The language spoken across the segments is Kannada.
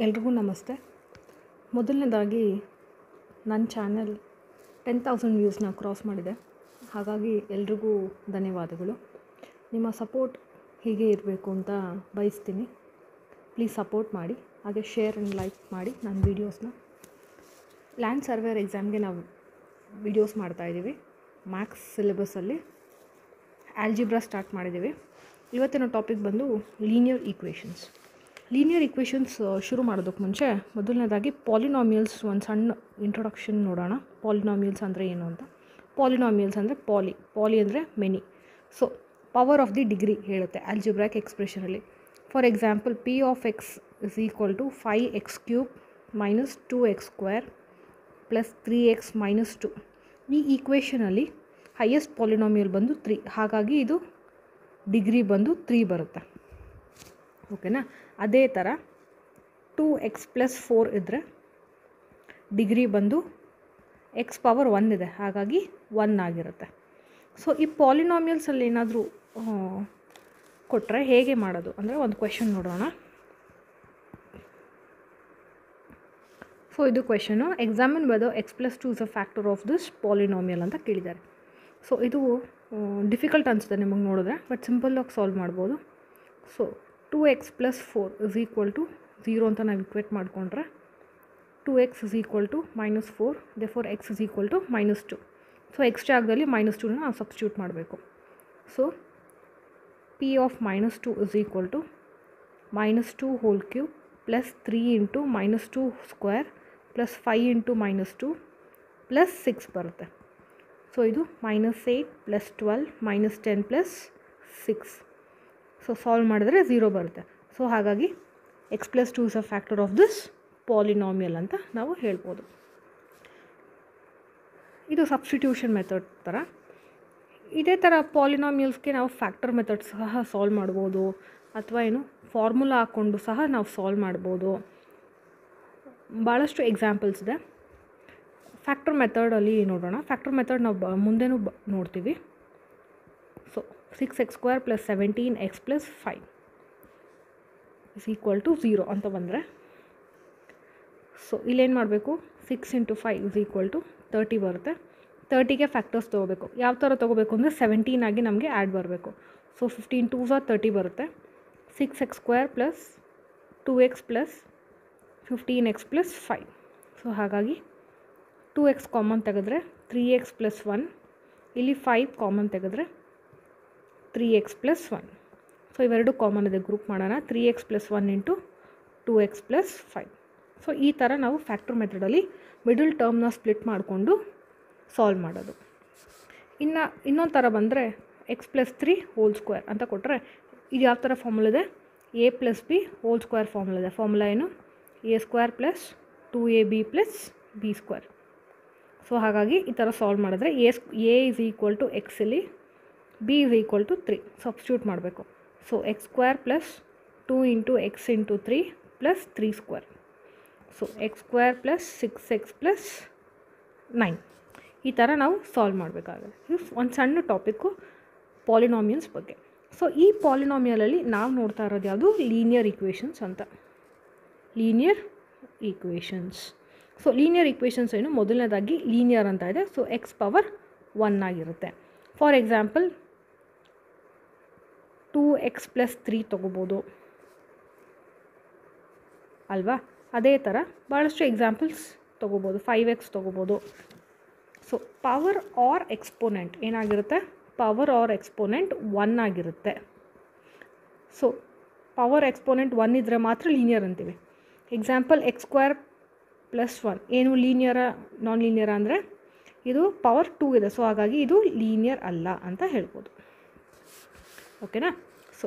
ಎಲ್ರಿಗೂ ನಮಸ್ತೆ. ಮೊದಲನೇದಾಗಿ ನನ್ನ ಚಾನಲ್ 10,000 ವ್ಯೂಸ್ನ ಕ್ರಾಸ್ ಮಾಡಿದೆ. ಹಾಗಾಗಿ ಎಲ್ರಿಗೂ ಧನ್ಯವಾದಗಳು. ನಿಮ್ಮ ಸಪೋರ್ಟ್ ಹೀಗೆ ಇರಬೇಕು ಅಂತ ಬಯಸ್ತೀನಿ. ಪ್ಲೀಸ್ ಸಪೋರ್ಟ್ ಮಾಡಿ, ಹಾಗೆ ಶೇರ್ ಆ್ಯಂಡ್ ಲೈಕ್ ಮಾಡಿ ನನ್ನ ವೀಡಿಯೋಸ್ನ. ಲ್ಯಾಂಡ್ ಸರ್ವೇರ್ ಎಕ್ಸಾಮ್ಗೆ ನಾವು ವೀಡಿಯೋಸ್ ಮಾಡ್ತಾಯಿದ್ದೀವಿ. ಮ್ಯಾಥ್ಸ್ ಸಿಲೆಬಸ್ಸಲ್ಲಿ ಆಲ್ಜಿಬ್ರಾ ಸ್ಟಾರ್ಟ್ ಮಾಡಿದ್ದೀವಿ. ಇವತ್ತಿನ ಟಾಪಿಕ್ ಬಂದು ಲೀನಿಯರ್ ಈಕ್ವೇಷನ್ಸ್. ಲೀನಿಯರ್ ಈಕ್ವೇಷನ್ಸ್ ಶುರು ಮಾಡೋದಕ್ಕೆ ಮುಂಚೆ ಮೊದಲನೇದಾಗಿ ಪಾಲಿನಾಮಿಯಲ್ಸ್ ಒಂದು ಸಣ್ಣ ಇಂಟ್ರೊಡಕ್ಷನ್ ನೋಡೋಣ. ಪಾಲಿನಾಮಿಯಲ್ಸ್ ಅಂದರೆ ಏನು ಅಂತ. ಪಾಲಿನಾಮಿಯಲ್ಸ್ ಅಂದರೆ ಪಾಲಿ ಅಂದರೆ many. So power of the degree ಹೇಳುತ್ತೆ ಆಲ್ಜಿಬ್ರಾಕ್ ಎಕ್ಸ್ಪ್ರೆಷನಲ್ಲಿ. For example P of X is equal to 5x³ minus 2x² plus 3x minus 2. ಈ ಈಕ್ವೇಷನಲ್ಲಿ ಹೈಯೆಸ್ಟ್ ಪಾಲಿನಾಮಿಯಲ್ ಬಂದು 3. ಹಾಗಾಗಿ ಇದು ಡಿಗ್ರಿ ಬಂದು 3 ಬರುತ್ತೆ. ಓಕೆನಾ. ಅದೇ ಥರ 2x + 4 ಇದ್ದರೆ ಡಿಗ್ರಿ ಬಂದು x ಪವರ್ 1 ಇದೆ, ಹಾಗಾಗಿ 1 ಆಗಿರುತ್ತೆ. ಸೊ ಈ ಪಾಲಿನಾಮಿಯಲ್ಸಲ್ಲಿ ಏನಾದರೂ ಕೊಟ್ಟರೆ ಹೇಗೆ ಮಾಡೋದು ಅಂದರೆ ಒಂದು ಕ್ವೆಶನ್ ನೋಡೋಣ. ಸೊ ಇದು question, examine whether x + 2 is a factor of this polynomial ಅಂತ ಕೇಳಿದ್ದಾರೆ. ಸೊ ಇದು ಡಿಫಿಕಲ್ಟ್ ಅನಿಸುತ್ತೆ ನಿಮಗೆ ನೋಡಿದ್ರೆ, ಬಟ್ ಸಿಂಪಲ್ಲಾಗಿ ಸಾಲ್ವ್ ಮಾಡ್ಬೋದು. So 2x + 4 is equal to 0 ಅಂತ ನಾವು ಇಕ್ವೇಟ್ ಮಾಡಿಕೊಂಡ್ರೆ 2x is equal to -4, therefore x is equal to -2. So x ಜಾಗದಲ್ಲಿ -2ನ ನಾವು ಸಬ್ಸ್ಟಿಟ್ಯೂಟ್ ಮಾಡಬೇಕು. So p of -2 is equal to -2 whole cube plus 3 × -2² plus 5 × -2 plus 6 ಬರುತ್ತೆ. ಸೊ ಇದು -8 + 12 -10 + 6. ಸೊ ಸಾಲ್ವ್ ಮಾಡಿದ್ರೆ 0 ಬರುತ್ತೆ. ಸೊ ಹಾಗಾಗಿ x + 2 is a factor of this polynomial ಅಂತ ನಾವು ಹೇಳ್ಬೋದು. ಇದು ಸಬ್ಸ್ಟಿಟ್ಯೂಷನ್ ಮೆಥಡ್ ಥರ. ಇದೇ ಥರ ಪಾಲಿನಾಮಿಯಲ್ಸ್ಗೆ ನಾವು ಫ್ಯಾಕ್ಟರ್ ಮೆಥಡ್ ಸಹ ಸಾಲ್ವ್ ಮಾಡ್ಬೋದು, ಅಥವಾ ಏನು ಫಾರ್ಮುಲಾ ಹಾಕ್ಕೊಂಡು ಸಹ ನಾವು ಸಾಲ್ವ್ ಮಾಡ್ಬೋದು. ಭಾಳಷ್ಟು ಎಕ್ಸಾಂಪಲ್ಸ್ ಇದೆ. ಫ್ಯಾಕ್ಟರ್ ಮೆಥಡಲ್ಲಿ ನೋಡೋಣ. ಫ್ಯಾಕ್ಟರ್ ಮೆಥಡ್ ನಾವು ಮುಂದೆನೂ ನೋಡ್ತೀವಿ. So 6x² + 17x + 5 is equal to 0 ಅಂತ ಬಂದರೆ, ಸೊ ಇಲ್ಲೇನು ಮಾಡಬೇಕು, 6 × 5 ಇಸ್ ಈಕ್ವಲ್ ಟು 30 ಬರುತ್ತೆ. 30ಗೆ ಫ್ಯಾಕ್ಟರ್ಸ್ ತೊಗೋಬೇಕು. ಯಾವ ಥರ ತೊಗೋಬೇಕು ಅಂದರೆ 17 ಆಗಿ ನಮಗೆ ಆ್ಯಡ್ ಬರಬೇಕು. ಸೊ 15 2s are 30 ಬರುತ್ತೆ. 6x² + 2x + 15x + 5. ಸೊ ಹಾಗಾಗಿ 2x ಕಾಮನ್ ತೆಗೆದ್ರೆ 3x + 1, ಇಲ್ಲಿ 5 ಕಾಮನ್ ತೆಗೆದ್ರೆ 3x + 1. ಸೊ ಇವೆರಡು ಕಾಮನ್ ಇದೆ, ಗ್ರೂಪ್ ಮಾಡೋಣ. 3x + 1 × 2x + 5. ಸೊ ಈ ಥರ ನಾವು ಫ್ಯಾಕ್ಟರ್ ಮೆಥಡಲ್ಲಿ ಮಿಡಲ್ ಟರ್ಮ್ನ ಸ್ಪ್ಲಿಟ್ ಮಾಡಿಕೊಂಡು ಸಾಲ್ವ್ ಮಾಡೋದು. ಇನ್ನೊಂದು ಥರ ಬಂದರೆ x + 3 ಹೋಲ್ ಸ್ಕ್ವೇರ್ ಅಂತ ಕೊಟ್ಟರೆ, ಇದು ಯಾವ ಥರ ಫಾರ್ಮುಲಾ ಇದೆ, a + b whole square formula ಇದೆ. ಫಾರ್ಮುಲಾ ಏನು, a² + 2ab + b². ಸೊ ಹಾಗಾಗಿ ಈ ಥರ ಸಾಲ್ವ್ ಮಾಡಿದ್ರೆ a is equal to x ಇಲ್ಲಿ, b is equal to 3 substitute ಮಾಡಬೇಕು. So x² + 2 × x × 3 + 3². So x² + 6x + 9. ಈ ಥರ ನಾವು ಸಾಲ್ವ್ ಮಾಡಬೇಕಾಗುತ್ತೆ. ಇದು ಒಂದು ಸಣ್ಣ ಟಾಪಿಕ್ಕು ಪಾಲಿನಾಮಿಯಲ್ಸ್ ಬಗ್ಗೆ. ಸೊ ಈ ಪಾಲಿನಾಮಿಯಲಲ್ಲಿ ನಾವು ನೋಡ್ತಾ ಇರೋದು ಯಾವುದು, ಲೀನಿಯರ್ ಈಕ್ವೇಷನ್ಸ್ ಅಂತ. Linear equations. So linear equations ಏನು, ಮೊದಲನೇದಾಗಿ ಲೀನಿಯರ್ ಅಂತ ಇದೆ. ಸೊ x ಪವರ್ 1 ಆಗಿರುತ್ತೆ. ಫಾರ್ ಎಕ್ಸಾಂಪಲ್ 2x + 3 ತೊಗೋಬೋದು ಅಲ್ವಾ. ಅದೇ ಥರ ಭಾಳಷ್ಟು ಎಕ್ಸಾಂಪಲ್ಸ್ ತೊಗೋಬೋದು. 5x ತೊಗೋಬೋದು. ಸೊ ಪವರ್ ಆರ್ ಎಕ್ಸ್ಪೋನೆಂಟ್ ಏನಾಗಿರುತ್ತೆ, ಪವರ್ ಆರ್ ಎಕ್ಸ್ಪೋನೆಂಟ್ 1 ಆಗಿರುತ್ತೆ. ಸೊ ಪವರ್ ಎಕ್ಸ್ಪೋನೆಂಟ್ 1 ಇದ್ದರೆ ಮಾತ್ರ ಲೀನಿಯರ್ ಅಂತೀವಿ. ಎಕ್ಸಾಂಪಲ್ x² + 1 ಏನು ಲೀನಿಯರ ನಾನ್ ಲೀನಿಯರ ಅಂದರೆ, ಇದು ಪವರ್ 2 ಇದೆ. ಸೊ ಹಾಗಾಗಿ ಇದು ಲೀನಿಯರ್ ಅಲ್ಲ ಅಂತ ಹೇಳ್ಬೋದು. ಓಕೆನಾ. So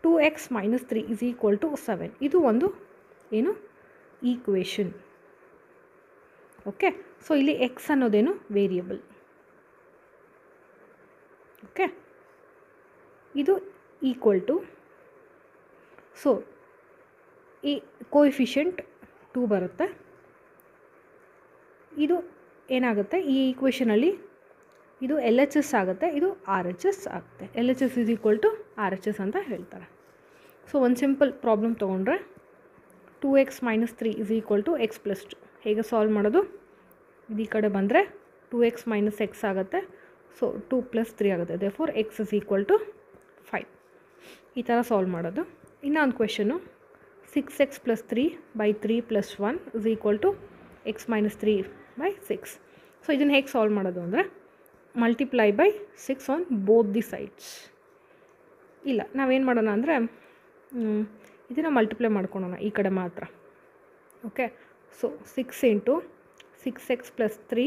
2x - 3 is equal to 7. ಇದು ಒಂದು ಏನು ಈಕ್ವೇಷನ್. ಓಕೆ. ಸೊ ಇಲ್ಲಿ x ಅನ್ನೋದೇನು ವೇರಿಯಬಲ್. ಓಕೆ. ಇದು ಈಕ್ವಲ್ ಟು, ಸೊ ಈ ಕೋಎಫಿಷಿಯಂಟ್ 2 ಬರುತ್ತೆ. ಇದು ಏನಾಗುತ್ತೆ, ಈ ಈಕ್ವೇಷನಲ್ಲಿ ಇದು LHS ಆಗುತ್ತೆ, ಇದು RHS ಆಗುತ್ತೆ. LHS is equal to RHS ಅಂತ ಹೇಳ್ತಾರೆ. ಸೊ ಒಂದು ಸಿಂಪಲ್ ಪ್ರಾಬ್ಲಮ್ ತೊಗೊಂಡ್ರೆ 2x minus 3 is equal to x plus 2. ಹೇಗೆ ಸಾಲ್ವ್ ಮಾಡೋದು? ಇದು ಈ ಕಡೆ ಬಂದರೆ 2x minus x ಆಗುತ್ತೆ. ಸೊ 2 plus 3 ಆಗುತ್ತೆ. therefore x is equal to 5. ಈ ಥರ ಸಾಲ್ವ್ ಮಾಡೋದು. ಇನ್ನೊಂದು question 6x plus 3 by 3 plus 1 is equal to x minus 3 by 6. So ಇದನ್ನು ಹೇಗೆ ಸಾಲ್ವ್ ಮಾಡೋದು ಅಂದರೆ multiply by 6 on both the sides. ಇಲ್ಲ, ನಾವೇನು ಮಾಡೋಣ ಅಂದರೆ ಇದನ್ನು ಮಲ್ಟಿಪ್ಲೈ ಮಾಡ್ಕೊಳೋಣ ಈ ಕಡೆ ಮಾತ್ರ. Okay, so 6 into 6x plus 3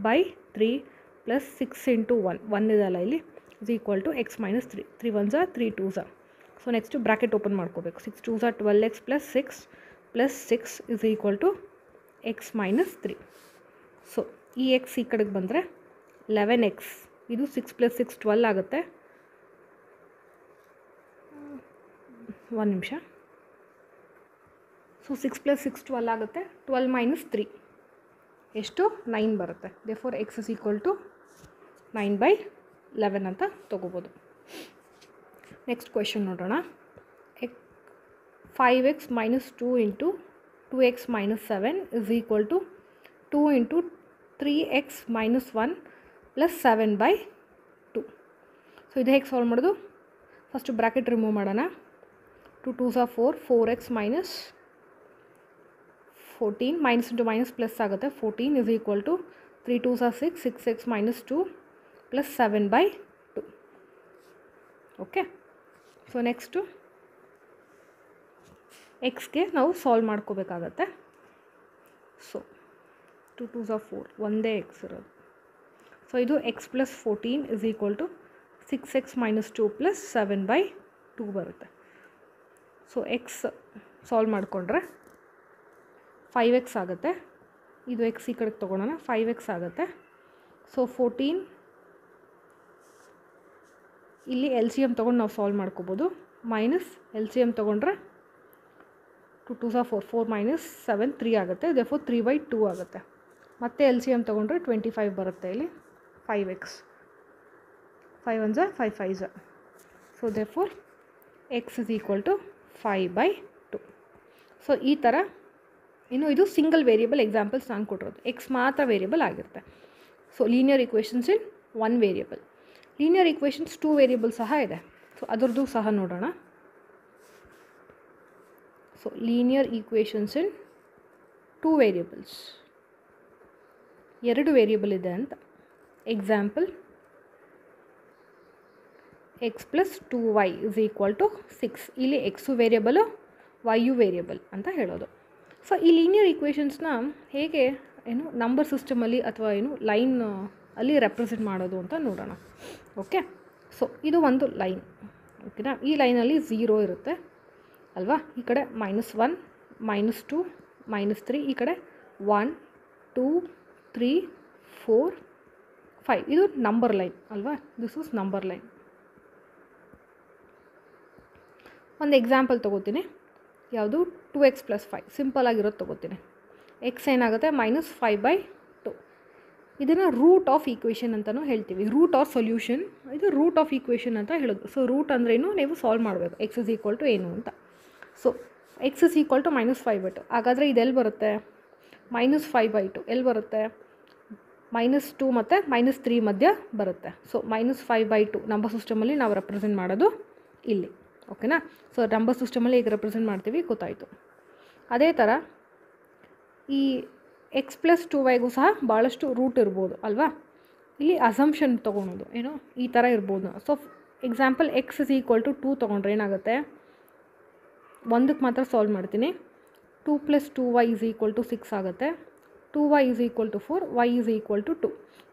by 3 plus 6 into 1 ಇದಲ್ಲ ಇಲ್ಲಿ is equal to x minus 3. 3 1s 3 2s. So next bracket open ಮಾಡ್ಕೋಬೇಕು. 6 2s 12x plus 6 is equal to x minus 3. So ಈ x ಈ ಕಡೆಗೆ ಬಂದರೆ 11x, ಇದು 6 ಪ್ಲಸ್ 6 12 ಆಗುತ್ತೆ. ಒಂದು ನಿಮಿಷ. ಸೊ 6 ಪ್ಲಸ್ 6 12 ಆಗುತ್ತೆ. 12 ಮೈನಸ್ 3 ಎಷ್ಟು? 9 ಬರುತ್ತೆ. therefore x is equal to 9/11 ಅಂತ ತೊಗೋಬೋದು. ನೆಕ್ಸ್ಟ್ ಕ್ವೆಶನ್ ನೋಡೋಣ. 5x minus 2 into 2x minus 7 is equal to 2 into 3x minus 1 plus 7/2. So ಇದು ಹೇಗೆ ಸಾಲ್ವ್ ಮಾಡೋದು? ಫಸ್ಟು ಬ್ರ್ಯಾಕೆಟ್ ರಿಮೂವ್ ಮಾಡೋಣ. 2 2s 4, 4x minus 14, minus into minus plus ಆಗುತ್ತೆ. 14 is equal to 3 2s 6, 6x minus 2 plus 7/2. Okay, so next ಎಕ್ಸ್ಗೆ ನಾವು ಸಾಲ್ವ್ ಮಾಡ್ಕೋಬೇಕಾಗತ್ತೆ. ಸೊ 2 2s 4, ಒಂದೇ ಎಕ್ಸ್ ಇರೋದು. ಸೊ ಇದು x plus 14 is equal to 6x minus 2 plus 7/2 ಬರುತ್ತೆ. ಸೊ ಎಕ್ಸ್ ಸಾಲ್ವ್ ಮಾಡಿಕೊಂಡ್ರೆ 5x ಆಗುತ್ತೆ. ಇದು x ಈ ಕಡೆಗೆ ತೊಗೊಳೋಣ. 5x ಆಗುತ್ತೆ. ಸೊ 14 ಇಲ್ಲಿ ಎಲ್ ಸಿ ಎಮ್ ತೊಗೊಂಡು ನಾವು ಸಾಲ್ವ್ ಮಾಡ್ಕೋಬೋದು. ಮೈನಸ್ ಎಲ್ ಸಿ ಎಮ್ ತೊಗೊಂಡ್ರೆ 2 2s 4, 4 ಮೈನಸ್ 7 3 ಆಗುತ್ತೆ. therefore 3/2 ಆಗುತ್ತೆ. ಮತ್ತೆ ಎಲ್ ಸಿ ಎಮ್ ತೊಗೊಂಡ್ರೆ 25 ಬರುತ್ತೆ. ಇಲ್ಲಿ 5x, 5 1s 5 5s. So therefore x is equal to 5/2. So ಈ ಥರ ಇನ್ನು ಇದು ಸಿಂಗಲ್ ವೇರಿಯಬಲ್ ಎಕ್ಸಾಂಪಲ್ಸ್ ನಾನು ಕೊಟ್ಟಿರೋದು. ಎಕ್ಸ್ ಮಾತ್ರ ವೇರಿಯಬಲ್ ಆಗಿರುತ್ತೆ. So linear equations in 1 variable. Linear equations 2 variable ಸಹ ಇದೆ. ಸೊ ಅದರದ್ದು ಸಹ ನೋಡೋಣ. So linear equations in 2 variables, 2 variable ಇದೆ ಅಂತ. Example x plus 2y is equal to 6. ಇಲ್ಲಿ ಎಕ್ಸು ವೇರಿಯಬಲು, ವೈಯು ವೇರಿಯಬಲ್ ಅಂತ ಹೇಳೋದು. ಸೊ ಈ ಲೀನಿಯರ್ ಈಕ್ವೇಷನ್ಸ್ನ ಹೇಗೆ ನಂಬರ್ ಸಿಸ್ಟಮಲ್ಲಿ ಅಥವಾ ಲೈನ್ ಅಲ್ಲಿ ರೆಪ್ರೆಸೆಂಟ್ ಮಾಡೋದು ಅಂತ ನೋಡೋಣ. ಓಕೆ, ಸೊ ಇದು ಒಂದು ಲೈನ್. ಓಕೆನಾ? ಈ ಲೈನಲ್ಲಿ 0 ಇರುತ್ತೆ ಅಲ್ವಾ? ಈ ಕಡೆ -1 -2 -3, ಈ ಕಡೆ 1 2 3 4 5. ಇದು ನಂಬರ್ ಲೈನ್ ಅಲ್ವಾ? This is number line. ಒಂದು ಎಕ್ಸಾಂಪಲ್ ತೊಗೋತೀನಿ. ಯಾವುದು? 2x ಪ್ಲಸ್ 5 ಸಿಂಪಲ್ ಆಗಿರೋದು ತೊಗೋತೀನಿ. ಎಕ್ಸ್ ಏನಾಗುತ್ತೆ? -5/2. ಇದನ್ನು ರೂಟ್ ಆಫ್ ಈಕ್ವೇಷನ್ ಅಂತಲೂ ಹೇಳ್ತೀವಿ. ರೂಟ್ ಆರ್ ಸೊಲ್ಯೂಷನ್, ಇದು ರೂಟ್ ಆಫ್ ಈಕ್ವೇಷನ್ ಅಂತ ಹೇಳೋದು. ಸೊ ರೂಟ್ ಅಂದ್ರೇನು? ನೀವು ಸಾಲ್ವ್ ಮಾಡಬೇಕು. ಎಕ್ಸ್ ಇಸ್ ಈಕ್ವಲ್ ಟು ಏನು ಅಂತ. So x is equal to -5/2. ಹಾಗಾದರೆ ಇದೆಲ್ಲಿ ಬರುತ್ತೆ? -5/2 ಎಲ್ಲಿ ಬರುತ್ತೆ? -2 ಮತ್ತು -3 ಮಧ್ಯ ಬರುತ್ತೆ. ಸೊ -5/2 ನಂಬರ್ ಸಿಸ್ಟಮಲ್ಲಿ ನಾವು ರೆಪ್ರೆಸೆಂಟ್ ಮಾಡೋದು ಇಲ್ಲಿ. ಓಕೆನಾ? ಸೊ ನಂಬರ್ ಸಿಸ್ಟಮಲ್ಲಿ ಹೇಗೆ ರೆಪ್ರೆಸೆಂಟ್ ಮಾಡ್ತೀವಿ ಗೊತ್ತಾಯಿತು. ಅದೇ ಥರ ಈ x ಪ್ಲಸ್ 2yಗೂ ಸಹ ಭಾಳಷ್ಟು ರೂಟ್ ಇರ್ಬೋದು ಅಲ್ವಾ? ಇಲ್ಲಿ ಅಸಂಪ್ಷನ್ ತೊಗೊಳೋದು ಏನೋ ಈ ಥರ ಇರ್ಬೋದು. So example x is equal to 2 ತೊಗೊಂಡ್ರೆ ಏನಾಗುತ್ತೆ? ಒಂದಕ್ಕೆ ಮಾತ್ರ ಸಾಲ್ವ್ ಮಾಡ್ತೀನಿ. 2 plus 2y is equal to 6 ಆಗುತ್ತೆ. 2y is equal to 4, y is equal to 2.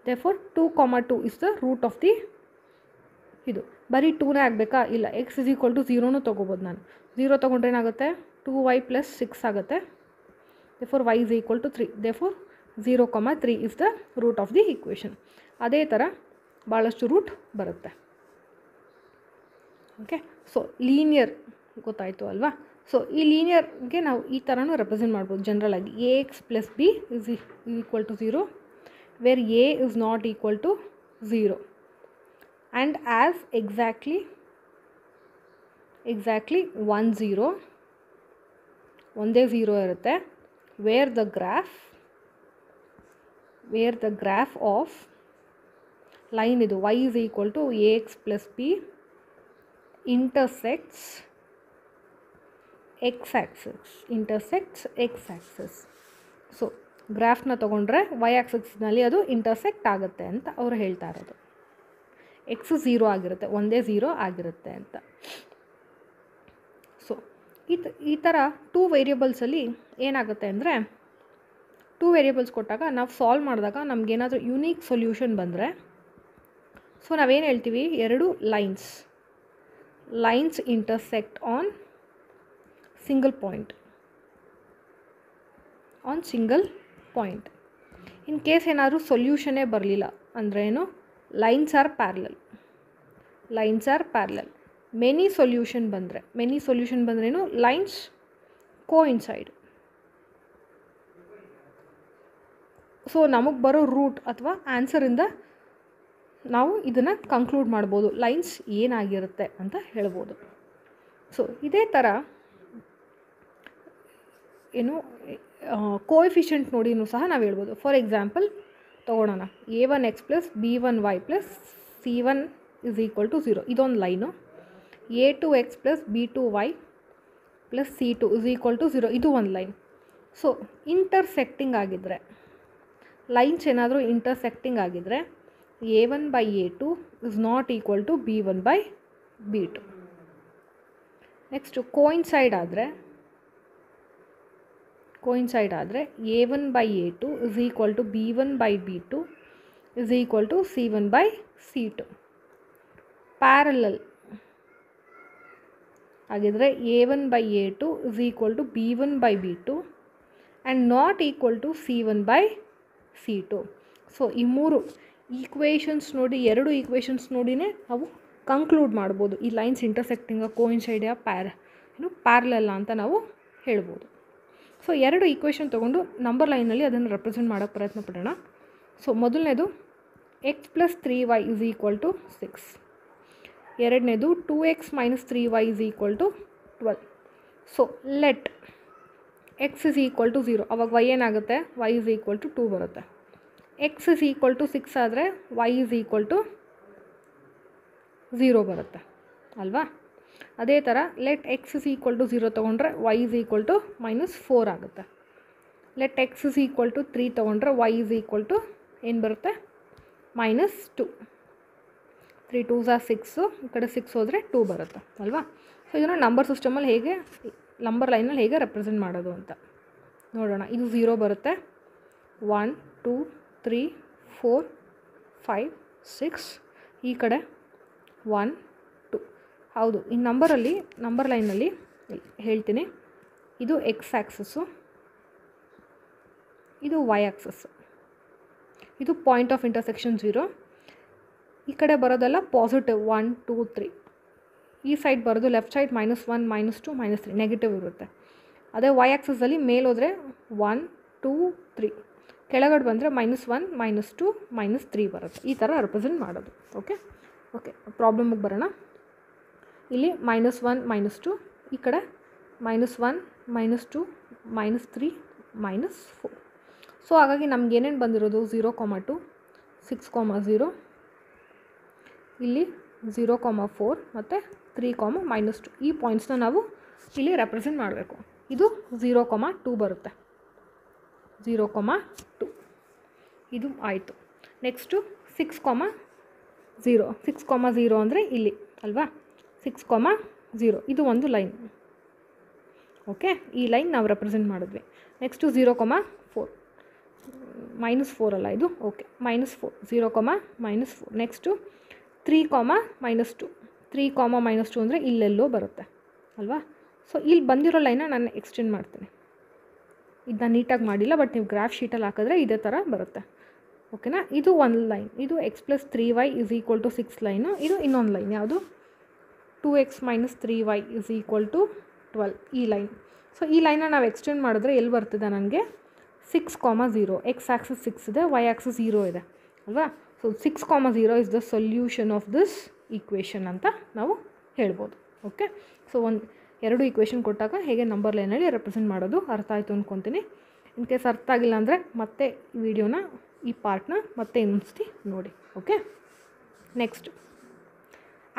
therefore 2, 2 is the root of the ಇದು. ಬರೀ 2ನೇ ಆಗಬೇಕಾ? ಇಲ್ಲ, x ಇಸ್ ಈಕ್ವಲ್ ಟು 0ನೂ ತೊಗೋಬೋದು ನಾನು. 0 ತೊಗೊಂಡ್ರೆ ಏನಾಗುತ್ತೆ? 2y ಪ್ಲಸ್ 6 ಆಗುತ್ತೆ. therefore y is equal to 3. therefore 0, 3 is the root of the equation. ಅದೇ ಥರ ಭಾಳಷ್ಟು ರೂಟ್ ಬರುತ್ತೆ. ಓಕೆ, ಸೊ ಲೀನಿಯರ್ ಗೊತ್ತಾಯಿತು ಅಲ್ವಾ? ಸೊ ಈ ಲೀನಿಯರ್ಗೆ ನಾವು ಈ ಥರನೂ ರೆಪ್ರೆಸೆಂಟ್ ಮಾಡ್ಬೋದು ಜನರಲ್ ಆಗಿ. ax plus b is equal to 0 where a is not equal to 0 and as exactly 1 0 ಒಂದೇ 0 ಇರುತ್ತೆ. Where the graph of line ಇದು y is equal to ax plus b intersects x axis. So ಗ್ರಾಫ್ನ ತೊಗೊಂಡ್ರೆ y ಆಕ್ಸಿಸ್ನಲ್ಲಿ ಅದು ಇಂಟರ್ಸೆಕ್ಟ್ ಆಗುತ್ತೆ ಅಂತ ಅವರು ಹೇಳ್ತಾ ಇರೋದು. ಎಕ್ಸ್ 0 ಆಗಿರುತ್ತೆ, ಒಂದೇ 0 ಆಗಿರುತ್ತೆ ಅಂತ. ಸೊ ಈ ಥರ 2 ವೇರಿಯಬಲ್ಸಲ್ಲಿ ಏನಾಗುತ್ತೆ ಅಂದರೆ 2 ವೇರಿಯಬಲ್ಸ್ ಕೊಟ್ಟಾಗ ನಾವು ಸಾಲ್ವ್ ಮಾಡಿದಾಗ ನಮಗೇನಾದರೂ ಯುನೀಕ್ ಸೊಲ್ಯೂಷನ್ ಬಂದರೆ ಸೊ ನಾವೇನು ಹೇಳ್ತೀವಿ, 2 lines intersect on single point. In case ಏನಾದರೂ ಸೊಲ್ಯೂಷನ್ನೇ ಬರಲಿಲ್ಲ ಅಂದರೆ ಏನು, lines are parallel. Many solution ಬಂದ್ರೇನು, ಲೈನ್ಸ್ ಕೋಇನ್ಸೈಡ್. ಸೊ ನಮಗೆ ಬರೋ ರೂಟ್ ಅಥವಾ ಆನ್ಸರಿಂದ ನಾವು ಇದನ್ನು ಕಂಕ್ಲೂಡ್ ಮಾಡ್ಬೋದು, ಲೈನ್ಸ್ ಏನಾಗಿರುತ್ತೆ ಅಂತ ಹೇಳ್ಬೋದು. ಸೊ ಇದೇ ಥರ ಏನು ಕೋಎಫಿಷಿಯಂಟ್ ನೋಡಿನೂ ಸಹ ನಾವು ಹೇಳ್ಬೋದು. ಫಾರ್ ಎಕ್ಸಾಂಪಲ್ ತೊಗೊಳೋಣ, a1x plus b1y plus c1 is equal to 0. ಇದೊಂದು line. a2x plus b2y plus c2 is equal to 0. ಇದು ಒಂದು ಲೈನ್. ಸೊ ಇಂಟರ್ಸೆಕ್ಟಿಂಗ್ ಆಗಿದ್ದರೆ, ಲೈನ್ಸ್ ಏನಾದರೂ ಇಂಟರ್ಸೆಕ್ಟಿಂಗ್ ಆಗಿದ್ದರೆ a1 by a2 is not equal to b1 by b2. Next coincide ಆದರೆ a1 by a2 is equal to b1 by b2 is equal to c1 by c2. Parallel ಆಗಿದ್ದರೆ a1 by a2 is equal to b1 by b2 and not equal to c1 by c2. So ಈ 3 ಈಕ್ವೇಷನ್ಸ್ ನೋಡಿ, 2 ಈಕ್ವೇಷನ್ಸ್ ನೋಡಿನೇ ನಾವು ಕಂಕ್ಲೂಡ್ ಮಾಡ್ಬೋದು ಈ ಲೈನ್ಸ್ ಇಂಟರ್ಸೆಕ್ಟಿಂಗ ಕೋಇನ್ಸೈಡ್ ಪ್ಯಾರಲಲ್ಲ ಅಂತ ನಾವು ಹೇಳ್ಬೋದು. ಸೊ 2 ಈಕ್ವೇಷನ್ ತೊಗೊಂಡು ನಂಬರ್ ಲೈನಲ್ಲಿ ಅದನ್ನು ರೆಪ್ರೆಸೆಂಟ್ ಮಾಡೋಕ್ಕೆ ಪ್ರಯತ್ನ ಪಡೋಣ. ಸೊ ಮೊದಲನೇದು x plus 3y is equal to 6. ಎರಡನೇದು 2x minus 3y is equal to 12. So let x is equal to 0. ಅವಾಗ y ಏನಾಗುತ್ತೆ, y is equal to 2 ಬರುತ್ತೆ. x is equal to 6 ಆದರೆ y is equal to 0 ಬರುತ್ತೆ ಅಲ್ವಾ. ಅದೇ ಥರ let x is equal to 0 ತೊಗೊಂಡ್ರೆ y is equal to -4 ಆಗುತ್ತೆ. Let x is equal to 3 ತೊಗೊಂಡ್ರೆ y is equal to ಏನು ಬರುತ್ತೆ, -2. 3 2s are 6, ಈ ಕಡೆ 6 ಹೋದರೆ 2 ಬರುತ್ತೆ ಅಲ್ವಾ. ಸೊ ಇದನ್ನು ನಂಬರ್ ಸಿಸ್ಟಮಲ್ಲಿ ನಂಬರ್ ಲೈನಲ್ಲಿ ಹೇಗೆ ರೆಪ್ರೆಸೆಂಟ್ ಮಾಡೋದು ಅಂತ ನೋಡೋಣ. ಇದು 0 ಬರುತ್ತೆ, 1 2 3 4 5 6, ಈ ಕಡೆ 1 2. ಹೌದು, ಈ ನಂಬರ್ ಲೈನಲ್ಲಿ ಹೇಳ್ತೀನಿ, ಇದು ಎಕ್ಸ್ ಆ್ಯಕ್ಸಸ್ಸು, ಇದು ವೈ ಆ್ಯಕ್ಸಸ್ಸು, ಇದು ಪಾಯಿಂಟ್ ಆಫ್ ಇಂಟರ್ಸೆಕ್ಷನ್ 0. ಈ ಕಡೆ ಬರೋದೆಲ್ಲ ಪಾಸಿಟಿವ್ 1 2 3. ಈ ಸೈಡ್ ಬರೋದು ಲೆಫ್ಟ್ ಸೈಡ್ -1 -2 -3 ನೆಗೆಟಿವ್ ಇರುತ್ತೆ. ಅದೇ ವೈ ಆ್ಯಕ್ಸಸ್ಸಲ್ಲಿ ಮೇಲೋದ್ರೆ 1 2 3, ಕೆಳಗಡೆ ಬಂದರೆ -1 -2 -3 ಬರುತ್ತೆ. ಈ ಥರ ರೆಪ್ರೆಸೆಂಟ್ ಮಾಡೋದು. ಓಕೆ ಪ್ರಾಬ್ಲಮಿಗೆ ಬರೋಣ. ಇಲ್ಲಿ -1 -2, ಈ ಕಡೆ -1 -2 -3 -4. ಸೊ ಹಾಗಾಗಿ ನಮ್ಗೆ ಏನೇನು ಬಂದಿರೋದು 0, 2 6, 0, ಇಲ್ಲಿ 0, 4 ಮತ್ತು 3, -2. ಈ ಪಾಯಿಂಟ್ಸ್ನ ನಾವು ಇಲ್ಲಿ ರೆಪ್ರೆಸೆಂಟ್ ಮಾಡಬೇಕು. ಇದು 0, 2 ಬರುತ್ತೆ, 0, 2 ಇದು ಆಯಿತು. ನೆಕ್ಸ್ಟು 6, 0. 6, 0 ಅಂದರೆ ಇಲ್ಲಿ ಅಲ್ವಾ, 6, 0 ಇದು ಒಂದು ಲೈನ್. ಓಕೆ, ಈ ಲೈನ್ ನಾವು ರೆಪ್ರೆಸೆಂಟ್ ಮಾಡಿದ್ವಿ. ನೆಕ್ಸ್ಟು 0, 4 -4 ಅಲ್ಲ ಇದು. ಓಕೆ, -4 0, -4. ನೆಕ್ಸ್ಟು 3, -2. 3, -2 ಅಂದರೆ ಇಲ್ಲೆಲ್ಲೋ ಬರುತ್ತೆ ಅಲ್ವಾ. ಸೊ ಇಲ್ಲಿ ಬಂದಿರೋ ಲೈನ್ನ ನಾನು ಎಕ್ಸ್ಟೆಂಡ್ ಮಾಡ್ತೀನಿ. ಇದನ್ನ ನೀಟಾಗಿ ಮಾಡಿಲ್ಲ, ಬಟ್ ನೀವು ಗ್ರಾಫ್ ಶೀಟಲ್ಲಿ ಹಾಕಿದ್ರೆ ಇದೇ ಥರ ಬರುತ್ತೆ. ಓಕೆನಾ. ಇದು ಒಂದು ಲೈನ್, ಇದು x + 3y = 6 ಲೈನು. ಇದು ಇನ್ನೊಂದು ಲೈನ್ ಯಾವುದು, 2x - 3y = 12 ಈ ಲೈನ್. ಸೊ ಈ ಲೈನ್ನ ನಾವು ಎಕ್ಸ್ಟೆಂಡ್ ಮಾಡಿದ್ರೆ ಎಲ್ಲಿ ಬರ್ತಿದೆ ನನಗೆ 6, 0. ಎಕ್ಸ್ ಆ್ಯಕ್ಸಿಸ್ 6 ಇದೆ, ವೈ ಆ್ಯಕ್ಸಿಸ್ 0 ಇದೆ ಅಲ್ವಾ. So 6, 0 is the solution of this equation ಅಂತ ನಾವು ಹೇಳ್ಬೋದು. ಓಕೆ, ಸೊ ಎರಡು ಈಕ್ವೇಷನ್ ಕೊಟ್ಟಾಗ ಹೇಗೆ ನಂಬರ್ ಲೈನಲ್ಲಿ ರೆಪ್ರೆಸೆಂಟ್ ಮಾಡೋದು ಅರ್ಥ ಆಯಿತು ಅಂದ್ಕೊತೀನಿ. ಇನ್ ಕೇಸ್ ಅರ್ಥ ಆಗಿಲ್ಲ ಅಂದರೆ ಮತ್ತೆ ಈ ವಿಡಿಯೋನ ಈ ಪಾರ್ಟ್ನ ಮತ್ತೆ ಇನ್ನೊಂದ್ಸತಿ ನೋಡಿ. Okay, next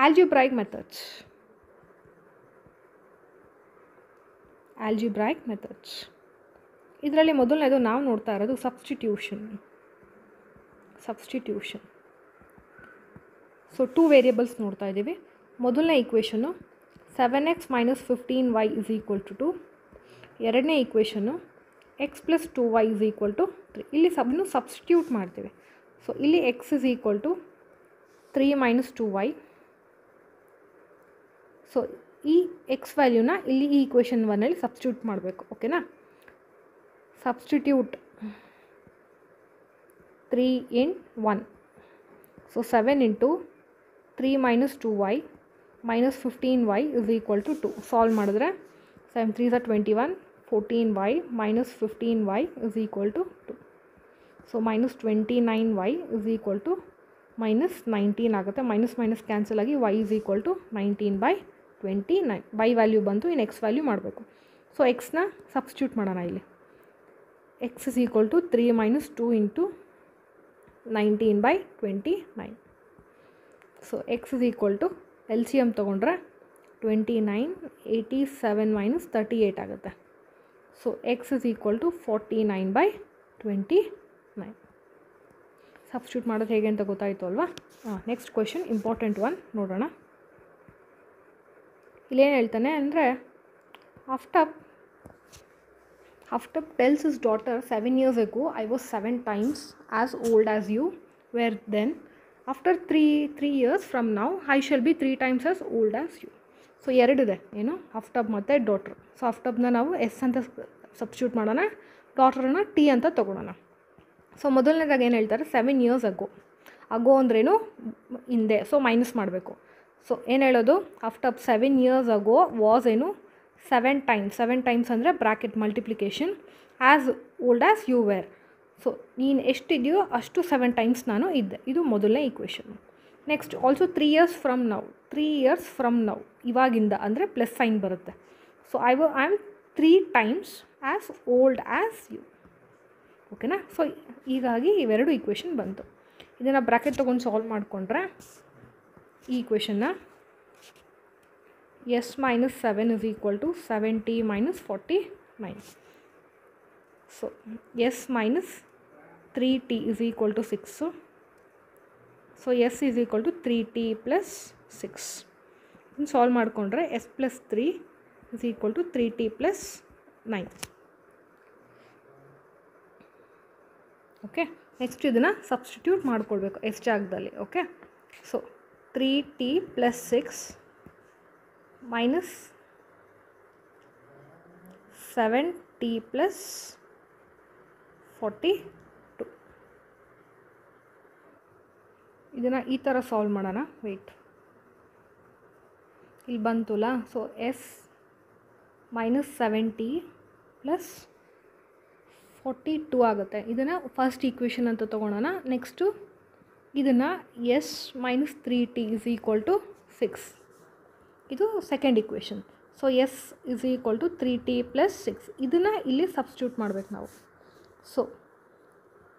algebraic methods. Algebraic methods ಇದರಲ್ಲಿ ಮೊದಲನೇದು ನಾವು ನೋಡ್ತಾ ಇರೋದು ಸಬ್ಸ್ಟಿಟ್ಯೂಷನ್. ಸೊ 2 ವೇರಿಯೇಬಲ್ಸ್ ನೋಡ್ತಾ ಇದ್ದೀವಿ. ಮೊದಲನೇ ಈಕ್ವೇಷನ್ನು 7x - 15y = 2. ಎರಡನೇ ಈಕ್ವೇಷನ್ನು x + 2y = 3. ಇಲ್ಲಿ ಸಬ್ಸ್ಟಿಟ್ಯೂಟ್ ಮಾಡ್ತೀವಿ. ಸೊ ಇಲ್ಲಿ x = 3 - 2y. ಸೊ ಈ ಎಕ್ಸ್ ವ್ಯಾಲ್ಯೂನ ಇಲ್ಲಿ ಈ ಈಕ್ವೇಷನ್ 1ಅಲ್ಲಿ ಸಬ್ಸ್ಟಿಟ್ಯೂಟ್ ಮಾಡಬೇಕು. ಓಕೆನಾ? Substitute 3 in 1. So 7 × 3 - 2y - 15y = 2. Solve ಮಾಡಿದ್ರೆ 7 3 = 21, 14y - 15y = 2. ಸೊ -29y = -19 ಆಗುತ್ತೆ. ಮೈನಸ್ ಕ್ಯಾನ್ಸಲ್ ಆಗಿ y = 19/29. y ವ್ಯಾಲ್ಯೂ ಬಂತು. ಇನ್ನು ಎಕ್ಸ್ ವ್ಯಾಲ್ಯೂ ಮಾಡಬೇಕು. ಸೊ ಎಕ್ಸ್ನ ಸಬ್ಸ್ಟಿಟ್ಯೂಟ್ ಮಾಡೋಣ. ಇಲ್ಲಿ x = 3 - 2 × 19/29. So x L C M ತೊಗೊಂಡ್ರೆ 29, 87 - 38 ಆಗುತ್ತೆ. So x = 49/29. ಸಬ್ಸ್ಟಿಟ್ಯೂಟ್ ಮಾಡೋದು ಹೇಗೆ ಅಂತ ಗೊತ್ತಾಯಿತು ಅಲ್ವಾ? ನೆಕ್ಸ್ಟ್ ಕ್ವೆಶನ್, ಇಂಪಾರ್ಟೆಂಟ್ ಒನ್ ನೋಡೋಣ. ಇಲ್ಲೇನು ಹೇಳ್ತಾನೆ ಅಂದರೆ, Haftab tells his daughter, 7 years ago I was 7 times as old as you were then. After 3 years from now I shall be 3 times as old as you. So ಎರಡಿದೆ, ಏನು ಹಫ್ಟಬ್ ಮತ್ತು ಡಾಟ್ರ್. ಸೊ ಹಫ್ಟಬ್ನ ನಾವು ಎಸ್ ಅಂತ ಸಬ್ಸ್ಟಿಟ್ಯೂಟ್ ಮಾಡೋಣ, ಡಾಟ್ರನ್ನ ಟಿ ಅಂತ ತೊಗೊಳೋಣ. ಸೊ ಮೊದಲನೇದಾಗ ಏನು ಹೇಳ್ತಾರೆ, 7 years ago. ಅಗೋ ಅಂದ್ರೇನು ಹಿಂದೆ, ಸೊ ಮೈನಸ್ ಮಾಡಬೇಕು. ಸೊ ಏನು ಹೇಳೋದು, ಹಫ್ಟಬ್ 7 years ago ವಾಸ್ ಏನು 7 times. 7 times ಅಂದರೆ bracket multiplication, as old as you were. So ನೀನು ಎಷ್ಟಿದೆಯೋ ಅಷ್ಟು 7 times ನಾನು ಇದ್ದೆ. ಇದು ಮೊದಲನೇ ಈಕ್ವೇಷನ್. Next also 3 years from now. 3 years from now ಇವಾಗಿಂದ ಅಂದರೆ ಪ್ಲಸ್ ಸೈನ್ ಬರುತ್ತೆ. So I am 3 times as old as you. ಓಕೆನಾ? ಸೊ ಹೀಗಾಗಿ ಇವೆರಡು ಈಕ್ವೇಷನ್ ಬಂತು. ಇದನ್ನು ಬ್ರ್ಯಾಕೆಟ್ ತೊಗೊಂಡು ಸಾಲ್ವ್ ಮಾಡಿಕೊಂಡ್ರೆ ಈ ಈಕ್ವೇಷನ್ನ s - 7 = 70 - 49. So s - 3t = 6. So s = 3t + 6. ಇದನ್ನು ಸಾಲ್ವ್ ಮಾಡಿಕೊಂಡ್ರೆ s + 3 = 3t + 9. ಓಕೆ, ನೆಕ್ಸ್ಟ್ ಇದನ್ನು ಸಬ್ಸ್ಟಿಟ್ಯೂಟ್ ಮಾಡ್ಕೊಳ್ಬೇಕು ಎಸ್ ಜಾಗದಲ್ಲಿ. Okay, so 3t + 6 - 7t + 42. ಇದನ್ನು ಈ ಥರ ಸಾಲ್ವ್ ಮಾಡೋಣ. ವೆಯ್ಟ್, ಇಲ್ಲಿ ಬಂತಲ್ಲ. ಸೊ s - 7t + 42 ಆಗುತ್ತೆ. ಇದನ್ನು ಫಸ್ಟ್ ಈಕ್ವೇಷನ್ ಅಂತ ತೊಗೊಳೋಣ. ನೆಕ್ಸ್ಟು ಇದನ್ನು s - 3t = 6. ಇದು second equation. So s = 3t + 6. ಇದನ್ನು ಇಲ್ಲಿ ಸಬ್ಸ್ಟಿಟ್ಯೂಟ್ ಮಾಡಬೇಕು ನಾವು. So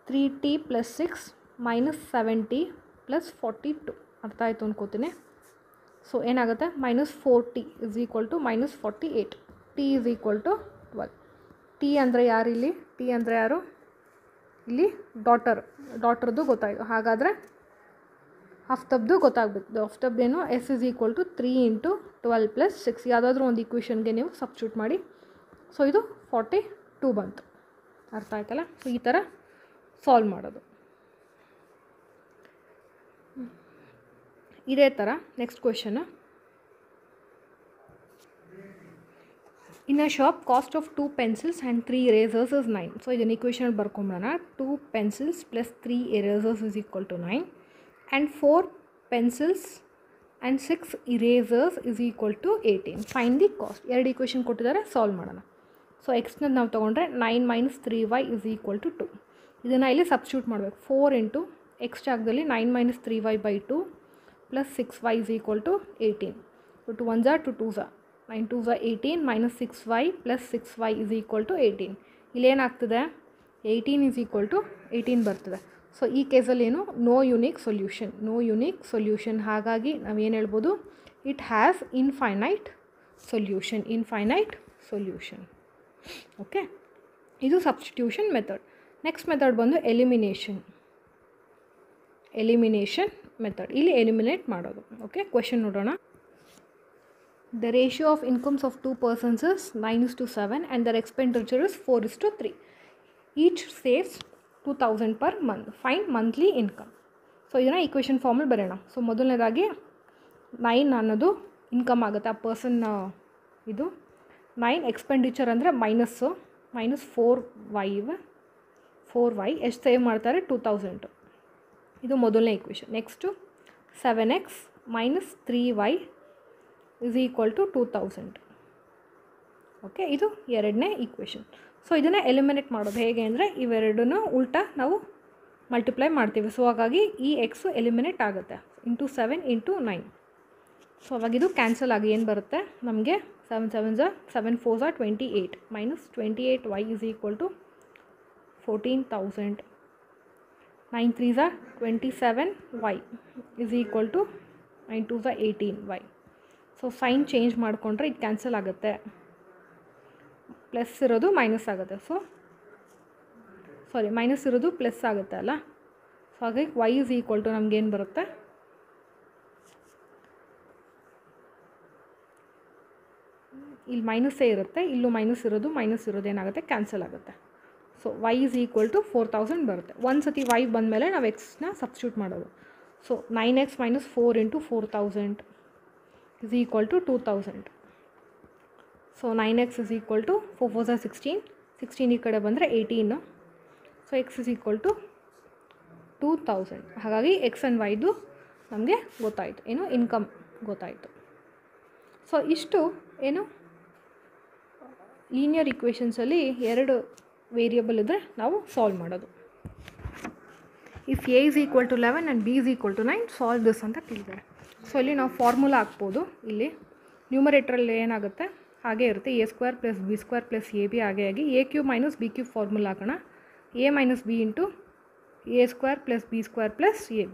3t + 6 - 7t + 42. ಅರ್ಥ ಆಯಿತು ಅಂದ್ಕೋತೀನಿ. ಸೊ ಏನಾಗುತ್ತೆ, -4t = -48. t = 12. ಟಿ ಅಂದರೆ ಯಾರು ಇಲ್ಲಿ? ಟಿ ಅಂದರೆ ಯಾರು? ಇಲ್ಲಿ ಡಾಟರ್ದು ಗೊತ್ತಾಯಿತು. ಹಾಗಾದರೆ ಹಫ್ಟಬ್ದು ಗೊತ್ತಾಗಬೇಕು. ಹಫ್ಟಬ್ ಏನು, s = 3 × 12 + 6. ಯಾವುದಾದ್ರೂ ಒಂದು ಈಕ್ವೇಷನ್ಗೆ ನೀವು ಸಬ್ಸ್ಟಿಟ್ಯೂಟ್ ಮಾಡಿ. ಸೊ ಇದು 42 ಬಂತು. ಅರ್ಥ ಆಯ್ತಲ್ಲ? ಸೊ ಈ ಥರ ಸಾಲ್ವ್ ಮಾಡೋದು. ಇದೇ ಥರ next question. In a shop cost of 2 pencils and 3 erasers is 9. So ಇದನ್ನು ಈಕ್ವೇಷನಲ್ಲಿ ಬರ್ಕೊಂಬಿಡೋಣ. 2 pencils + 3 erasers = 9 and 4 pencils and 6 erasers = 18. Fine the cost. ಎರಡು ಈಕ್ವೇಷನ್ ಕೊಟ್ಟಿದ್ದಾರೆ, ಸಾಲ್ವ್ ಮಾಡೋಣ. ಸೊ ಎಕ್ಸ್ನ ನಾವು ತೊಗೊಂಡ್ರೆ 9 - 3y = 2. ಇದನ್ನು ಇಲ್ಲಿ ಸಬ್ಸ್ಟಿಟ್ಯೂಟ್ ಮಾಡಬೇಕು. 4 × ಎಕ್ಸ್ ಜಾಗದಲ್ಲಿ 9 - 3y/2 + 6y = 18. 2 1s 2 2s 9 2 18 minus 6y plus 6y is equal to 18. ಇಲ್ಲೇನಾಗ್ತದೆ 18 is equal to 18 ಬರ್ತದೆ. ಸೊ ಈ ಕೇಸಲ್ಲಿ ಏನು ನೋ ಯುನಿಕ್ ಸೊಲ್ಯೂಷನ್. ಹಾಗಾಗಿ ನಾವೇನು ಹೇಳ್ಬೋದು, it has infinite solution. Okay, ಇದು ಸಬ್ಸ್ಟಿಟ್ಯೂಷನ್ ಮೆಥಡ್. ನೆಕ್ಸ್ಟ್ ಮೆಥಡ್ ಬಂದು ಎಲಿಮಿನೇಷನ್ ಮೆಥಡ್. ಇಲ್ಲಿ ಎಲಿಮಿನೇಟ್ ಮಾಡೋದು. ಓಕೆ, ಕ್ವೆಶನ್ ನೋಡೋಣ. The ratio of incomes of two persons is 9:7 and their expenditure is 4:3. Each saves 2000 per month. Find monthly income. So ಇದನ್ನು ಈಕ್ವೇಷನ್ ಫಾರ್ಮಲ್ಲಿ ಬರೋಣ. ಸೊ ಮೊದಲನೇದಾಗಿ 9 ಅನ್ನೋದು ಇನ್ಕಮ್ ಆಗುತ್ತೆ ಆ ಪರ್ಸನ್. ಇದು 9 ಎಕ್ಸ್ಪೆಂಡಿಚರ್ ಅಂದರೆ ಮೈನಸ್ 4y ಎಷ್ಟು ಸೇವ್ ಮಾಡ್ತಾರೆ 2000. ಇದು ಮೊದಲನೇ equation. Next 7x minus 3y is equal to 2000. Okay, ಇದು ಎರಡನೇ ಈಕ್ವೇಷನ್. ಸೊ ಇದನ್ನು ಎಲಿಮಿನೇಟ್ ಮಾಡೋದು ಹೇಗೆ ಅಂದರೆ ಇವೆರಡನ್ನೂ ಉಲ್ಟಾ ನಾವು ಮಲ್ಟಿಪ್ಲೈ ಮಾಡ್ತೀವಿ. ಸೊ ಹಾಗಾಗಿ ಈ ಎಕ್ಸು ಎಲಿಮಿನೇಟ್ ಆಗುತ್ತೆ. 7 × 9. ಸೊ ಅವಾಗಿದು ಕ್ಯಾನ್ಸಲ್ ಆಗಿ ಏನು ಬರುತ್ತೆ ನಮಗೆ 7 7 7 4 28 minus 28y is equal to 14,000. 9 3 27y is equal to 9 2 18y. So sign change ಮಾಡಿಕೊಂಡ್ರೆ ಇದು ಕ್ಯಾನ್ಸಲ್ ಆಗುತ್ತೆ, ಪ್ಲಸ್ ಇರೋದು ಮೈನಸ್ ಆಗುತ್ತೆ. ಮೈನಸ್ ಇರೋದು ಪ್ಲಸ್ ಆಗುತ್ತೆ ಅಲ್ಲ. ಸೊ ಹಾಗಾಗಿ y is equal to ನಮಗೇನು ಬರುತ್ತೆ, ಇಲ್ಲಿ ಮೈನಸ್ಸೇ ಇರುತ್ತೆ, ಇಲ್ಲೂ ಮೈನಸ್ ಇರೋದು ಏನಾಗುತ್ತೆ ಕ್ಯಾನ್ಸಲ್ ಆಗುತ್ತೆ. So y is equal to 4000 ಬರುತ್ತೆ. ಒಂದು ಸತಿ y ಬಂದಮೇಲೆ ನಾವು ಎಕ್ಸ್ನ ಸಬ್ಸ್ಟಿಟ್ಯೂಟ್ ಮಾಡೋದು. So 9x minus 4 × 4000 is equal to 2000. So 9x is equal to 4 4 16. 16 ಈ ಕಡೆ ಬಂದರೆ 18. So x is equal to 2000. ಹಾಗಾಗಿ x and yದು ನಮಗೆ ಗೊತ್ತಾಯಿತು, ಏನು ಇನ್ಕಮ್ ಗೊತ್ತಾಯಿತು. ಸೊ ಇಷ್ಟು ಏನು ಲೀನಿಯರ್ ಈಕ್ವೇಷನ್ಸಲ್ಲಿ ಎರಡು ವೇರಿಯಬಲ್ ಇದ್ದರೆ ನಾವು ಸಾಲ್ವ್ ಮಾಡೋದು. If a is equal to 11 and b is equal to 9 solve this ಅಂತ ಕೇಳಿದ್ದಾರೆ. ಸೊ ಇಲ್ಲಿ ನಾವು ಫಾರ್ಮುಲಾ ಹಾಕ್ಬೋದು. ಇಲ್ಲಿ ನ್ಯೂಮರೇಟ್ರಲ್ಲಿ ಏನಾಗುತ್ತೆ ಹಾಗೆ ಇರುತ್ತೆ, a² + b² + ab ಹಾಗೆ ಆಗಿ a³ - b³ ಫಾರ್ಮುಲಾ ಹಾಕೋಣ. a - b × a² + b² + ab.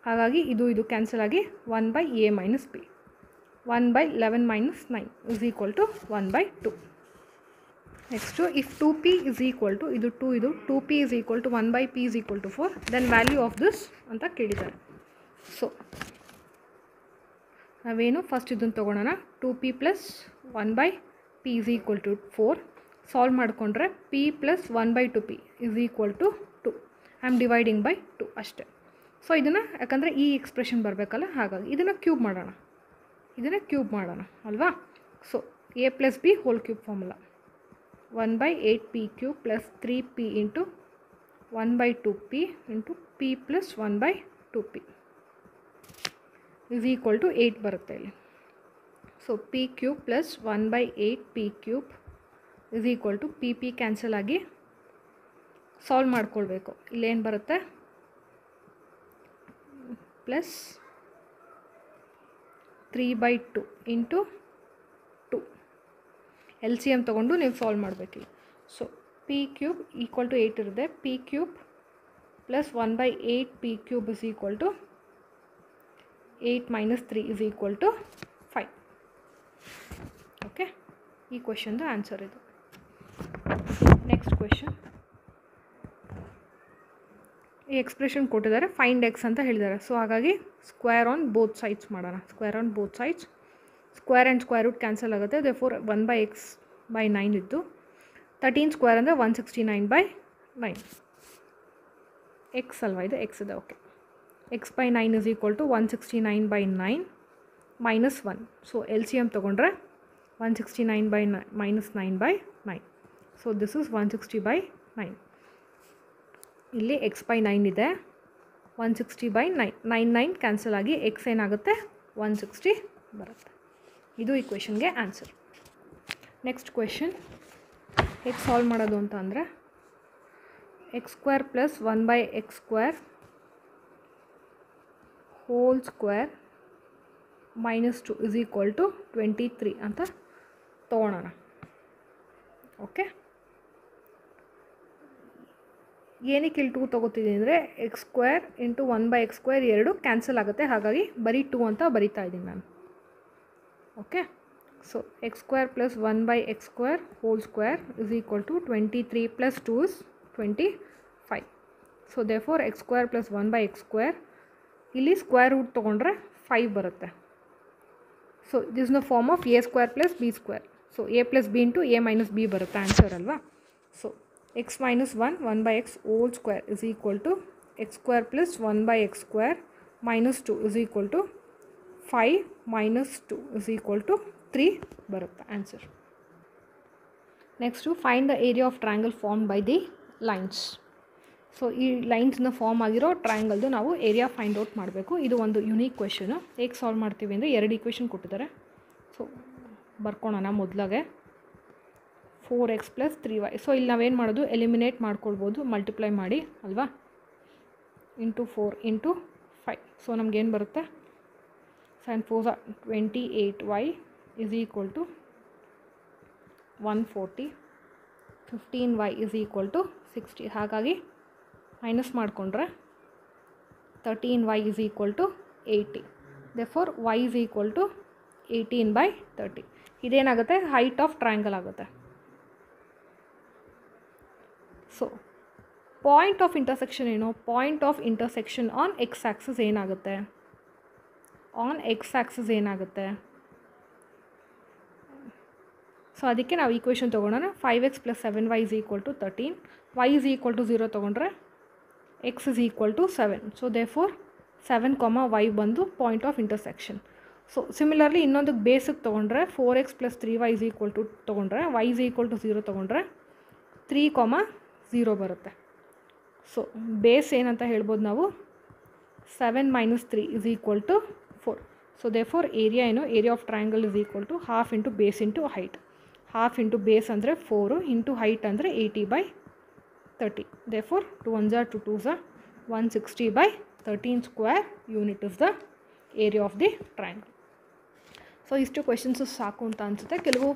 ಹಾಗಾಗಿ ಇದು ಕ್ಯಾನ್ಸಲ್ ಆಗಿ 1/a - b. 1/11 - 9 is equal to 1/2. Next if 2p is equal to ಇದು 2p is equal to 1/p is equal to 4 then value of this ಅಂತ ಕೇಳಿದ್ದಾರೆ. ಸೊ ನಾವೇನು ಫಸ್ಟ್ ಇದನ್ನು ತೊಗೊಳೋಣ. 2p + 1/p is equal to 4 solve ಮಾಡಿಕೊಂಡ್ರೆ p + 1/2p is equal to 2. I am dividing by 2 ಅಷ್ಟೇ. ಸೊ ಇದನ್ನು ಯಾಕಂದರೆ ಈ ಎಕ್ಸ್ಪ್ರೆಷನ್ ಬರಬೇಕಲ್ಲ, ಹಾಗಾಗಿ ಇದನ್ನು ಕ್ಯೂಬ್ ಮಾಡೋಣ ಅಲ್ವಾ. So a + b whole cube formula 1/8p³ + 3p × 1/2p × p + 1/2p is equal to 8 ಬರುತ್ತೆ ಇಲ್ಲಿ. So p³ + 1/8p³ is equal to p cancel ಆಗಿ ಸಾಲ್ವ್ ಮಾಡ್ಕೊಳ್ಬೇಕು. ಇಲ್ಲೇನು ಬರುತ್ತೆ ಪ್ಲಸ್ 3/2 × 2 LCM ತೊಗೊಂಡು ನೀವು ಸಾಲ್ವ್ ಮಾಡಬೇಕಿಲ್ಲ. ಸೊ p³ = 8 ಇರುತ್ತೆ. p³ + 1/8p³ is equal to 8 - 3 is equal to 5. Okay, ಈ ಕ್ವೆಶನ್ದು ಆನ್ಸರ್ ಇದು. ನೆಕ್ಸ್ಟ್ ಕ್ವೆಶನ್, ಈ ಎಕ್ಸ್ಪ್ರೆಷನ್ ಕೊಟ್ಟಿದ್ದಾರೆ, ಫೈಂಡ್ ಎಕ್ಸ್ ಅಂತ ಹೇಳಿದ್ದಾರೆ. ಸೊ ಹಾಗಾಗಿ ಸ್ಕ್ವೇರ್ ಆನ್ ಬೋತ್ ಸೈಡ್ಸ್ ಮಾಡೋಣ. Square and square root cancel ಆಗುತ್ತೆ. ದೇರ್ಫೋರ್ 1/x/9 ಇತ್ತು. 13² ಅಂದರೆ 169/9. ಎಕ್ಸ್ ಅಲ್ವಾ, ಇದು ಎಕ್ಸ್ ಇದೆ. Okay, x/9 is equal to 169/9 - 1. So LCM ತೊಗೊಂಡ್ರೆ 169/9 - 9/9. So this is 160/9. ಇಲ್ಲಿ x/9 ಇದೆ, 160/9. 9 ಕ್ಯಾನ್ಸಲ್ ಆಗಿ x ಏನಾಗುತ್ತೆ 160 ಬರುತ್ತೆ. ಇದು ಈ ಕ್ವೆಶನ್ಗೆ ಆನ್ಸರ್. ನೆಕ್ಸ್ಟ್ ಕ್ವೆಶನ್ ಹೇಗೆ ಸಾಲ್ವ್ ಮಾಡೋದು ಅಂತ ಅಂದರೆ x² + 1/x² whole square minus 2 is equal to 23 ಅಂತ ತೊಗೊಳೋಣ. ಓಕೆ, ಏನಕ್ಕೆ ಇಲ್ಲಿ 2 ತೊಗೋತಿದ್ದೀನಿ ಅಂದರೆ ಎಕ್ಸ್ ಸ್ಕ್ವೇರ್ ಇಂಟು 1/x² ಎರಡು ಕ್ಯಾನ್ಸಲ್ ಆಗುತ್ತೆ, ಹಾಗಾಗಿ ಬರೀ 2 ಅಂತ ಬರಿತಾ ಇದ್ದೀನಿ ನಾನು. Okay, so x square plus 1/x² whole square is equal to 23 plus 2 is 25. So therefore x square plus 1/x² ಇಲ್ಲಿ ಸ್ಕ್ವೇರ್ ರೂಟ್ ತೊಗೊಂಡ್ರೆ 5 ಬರುತ್ತೆ. ಸೊ ದಿಸ್ ನ form of a² plus b². So a plus b into a minus b ಬರುತ್ತೆ ಆನ್ಸರ್ ಅಲ್ವಾ. So x minus 1 1/x whole square is equal to x square plus 1/x² minus 2 is equal to 5 minus 2 is equal to 3 ಬರುತ್ತೆ answer. Next find the area of triangle form by the lines. So ಈ ಲೈನ್ಸ್ನ ಫಾರ್ಮ್ ಆಗಿರೋ ಟ್ರಯಾಂಗಲ್ದು ನಾವು ಏರಿಯಾ ಫೈಂಡ್ ಔಟ್ ಮಾಡಬೇಕು. ಇದು ಒಂದು ಯುನೀಕ್ ಕ್ವೆಶನು. ಹೇಗೆ ಸಾಲ್ವ್ ಮಾಡ್ತೀವಿ ಅಂದರೆ 2 ಈಕ್ವೇಷನ್ ಕೊಟ್ಟಿದ್ದಾರೆ. ಸೊ ಬರ್ಕೊಳ್ಳೋಣ ಮೊದಲಾಗೆ 4x ಪ್ಲಸ್ 3y. ಸೊ ಇಲ್ಲಿ ನಾವೇನು ಮಾಡೋದು, ಎಲಿಮಿನೇಟ್ ಮಾಡ್ಕೊಳ್ಬೋದು ಮಲ್ಟಿಪ್ಲೈ ಮಾಡಿ ಅಲ್ವಾ, ಇಂಟು 4 ಇಂಟು 5. ಸೊ ನಮಗೇನು ಬರುತ್ತೆ, 7 4 28y is equal to 140, 15y is equal to 60. ಹಾಗಾಗಿ ಮೈನಸ್ ಮಾಡಿಕೊಂಡ್ರೆ 13y is equal to 80. Therefore y is equal to 18/30. ಇದೇನಾಗುತ್ತೆ, ಹೈಟ್ ಆಫ್ ಟ್ರಯಾಂಗಲ್ ಆಗುತ್ತೆ. ಸೊ ಪಾಯಿಂಟ್ ಆಫ್ ಇಂಟರ್ಸೆಕ್ಷನ್ ಏನು, point of intersection on x axis ಏನಾಗುತ್ತೆ, ಆನ್ ಎಕ್ಸ್ ಆ್ಯಕ್ಸಿಸ್ ಏನಾಗುತ್ತೆ. ಸೊ ಅದಕ್ಕೆ ನಾವು ಈಕ್ವೇಷನ್ ತೊಗೊಳೋಣ. 5x plus 7y is equal to 13, y is equal to 0 ತೊಗೊಂಡ್ರೆ x is equal to 7. So therefore 7, y ಬಂದು point of intersection. So similarly ಇನ್ನೊಂದಕ್ಕೆ ಬೇಸಿಗೆ ತೊಗೊಂಡ್ರೆ 4x plus 3y is equal to ತೊಗೊಂಡ್ರೆ y ಇಸ್ ಈಕ್ವಲ್ ಟು 0 ತೊಗೊಂಡ್ರೆ 3, 0 ಬರುತ್ತೆ. ಸೊ ಬೇಸ್ ಏನಂತ ಹೇಳ್ಬೋದು ನಾವು, 7 minus 3 is equal to 4. So therefore area ಏನು, area of triangle is equal to half into base into height. Half into base ಅಂದರೆ 4 ಇಂಟು ಹೈಟ್ ಅಂದರೆ 80/30. Therefore 2 1s are 2 2s are 160/13 square unit is the area of the triangle. So ಇಷ್ಟು ಕ್ವೆಶನ್ಸು ಸಾಕು ಅಂತ ಅನಿಸುತ್ತೆ. ಕೆಲವು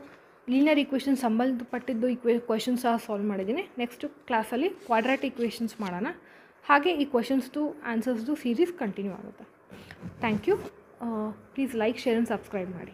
ಲೀನಿಯರ್ ಈಕ್ವೇಷನ್ ಸಂಬಂಧಪಟ್ಟಿದ್ದು ಕ್ವೆಶನ್ಸ್ ಸಹ ಸಾಲ್ವ್ ಮಾಡಿದ್ದೀನಿ. ನೆಕ್ಸ್ಟು ಕ್ಲಾಸಲ್ಲಿ ಕ್ವಾಡ್ರಾಟಿಕ್ ಈಕ್ವೇಷನ್ಸ್ ಮಾಡೋಣ. ಹಾಗೆ ಈ ಕ್ವೆಶನ್ಸ್ದು ಆನ್ಸರ್ಸ್ದು ಸೀರೀಸ್ ಕಂಟಿನ್ಯೂ ಆಗುತ್ತೆ. Thank you. Please like, share and subscribe ಮಾಡಿ.